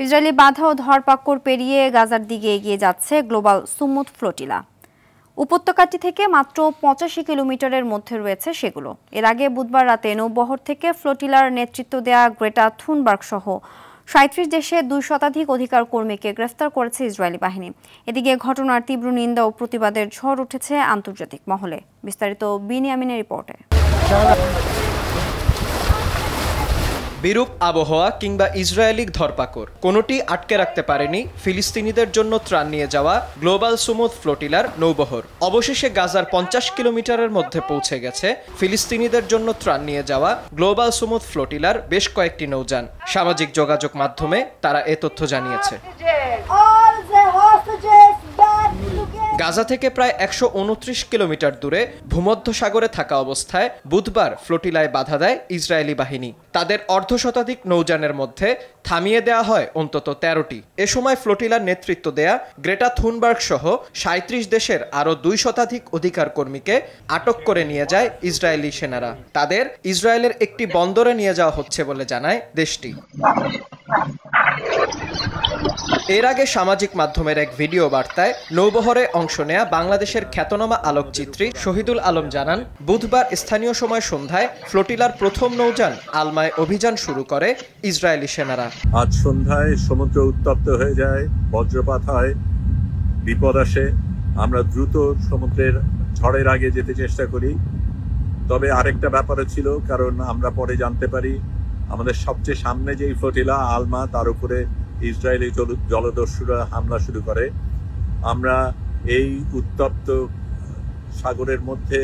Israeli বাধা ও ধরপাকড় পেরিয়ে গাজার দিকে এগিয়ে যাচ্ছে গ্লোবাল সুমুদ ফ্লোটিলা। উপত্যকাটি থেকে মাত্র 85 কিলোমিটারের মধ্যে রয়েছে সেগুলো। এর আগে বুধবার রাতে নৌবহর থেকে ফ্লোটিলার নেতৃত্ব দেয়া গ্রেটা থুনবার্গ সহ 37 দেশে 2 শতাধিক অধিকার কর্মীকে গ্রেফতার করেছে ইসরায়েলি বাহিনী। এদিকে ঘটনার তীব্র নিন্দা ও প্রতিবাদের ঝড় উঠেছে আন্তর্জাতিক মহলে। বিস্তারিত বিনিয়ামিনের রিপোর্টে। বিরূপ আবহাওয়া কিংবা ইসরায়েলি ধরপাকড় কোনোটি আটকে রাখতে পারেনি ফিলিস্তিনিদের জন্য ত্রাণ নিয়ে যাওয়া গ্লোবাল সুমুদ ফ্লোটিলার নৌবহর। অবশেষে গাজার 50 কিলোমিটারের মধ্যে পৌঁছে গেছে ফিলিস্তিনিদের জন্য ত্রাণ নিয়ে যাওয়া গ্লোবাল সুমুদ ফ্লোটিলার বেশ কয়েকটি নৌযান। সামাজিক যোগাযোগ মাধ্যমে তারা এ তথ্য জানিয়েছে। গাজা থেকে প্রায় 129 কিলোমিটার দূরে ভূমধ্যসাগরে থাকা অবস্থায় বুধবার ফ্লোটিলায় বাধা দেয় ইসরায়েলি বাহিনী। তাদের অর্ধশতাধিক নৌযানের মধ্যে থামিয়ে দেওয়া হয় অন্তত 13টি। এ সময় ফ্লোটিলার নেতৃত্ব দেয়া গ্রেটা থুনবার্গ সহ 37 দেশের আরও 2 শতাধিক অধিকার কর্মীকে আটক করে নিয়ে যায় ইসরায়েলি সেনারা। তাদের ইসরায়েলের একটি বন্দরে নিয়ে যাওয়া হচ্ছে বলে জানায় দেশটি। এর আগে সামাজিক মাধ্যমের এক ভিডিও বার্তায় নৌবহরে অংশ নেয়া বাংলাদেশের খ্যাতনামা আলোকচিত্রী শহীদুল আলম জানান, বুধবার স্থানীয় সময় সন্ধ্যায় ফ্লোটিলার প্রথম নৌযান আলমায় অভিযান শুরু করে ইসরায়েলি সেনারা। আজ সন্ধ্যায় সমুদ্র উত্তপ্ত হয়ে যায়, বজ্রপাত হয়, বিপদ আসে। আমরা দ্রুত সমুদ্রের ঝড়ের আগে যেতে চেষ্টা করি। তবে আরেকটা ব্যাপারও ছিল, কারণ আমরা পরে জানতে পারি আমাদের সবচেয়ে সামনে যেই ফ্লোটিলা আলমা, তার উপরে ইসরায়েলি জলদস্যুরা হামলা শুরু করে। আমরা এই উত্তপ্ত সাগরের মধ্যে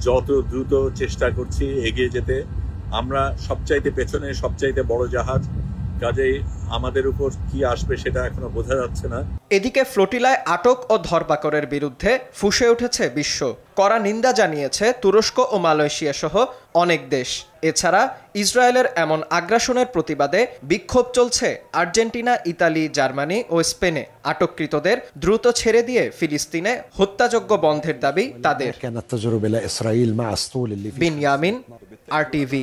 যত দ্রুত চেষ্টা করছি এগিয়ে যেতে। আমরা সবচাইতে পেছনে, সবচাইতে বড় জাহাজ, কাজেই আমাদের উপর কি আসবে সেটা এখনো বোঝা যাচ্ছে না। এদিকে ফ্লোটিলায় আটক ও ধরপাকড়ের বিরুদ্ধে ফুঁসে উঠেছে বিশ্ব। কড়া নিন্দা জানিয়েছে তুরস্ক ও মালয়েশিয়া সহ অনেক দেশ। এছাড়া ইসরায়েলের এমন আগ্রাসনের প্রতিবাদে বিক্ষোভ চলছে আর্জেন্টিনা, ইতালি, জার্মানি ও স্পেনে। আটককৃতদের দ্রুত ছেড়ে দিয়ে ফিলিস্তিনে হত্যাযজ্ঞ বন্ধের দাবি তাদের। বিনিয়ামিন, RTV।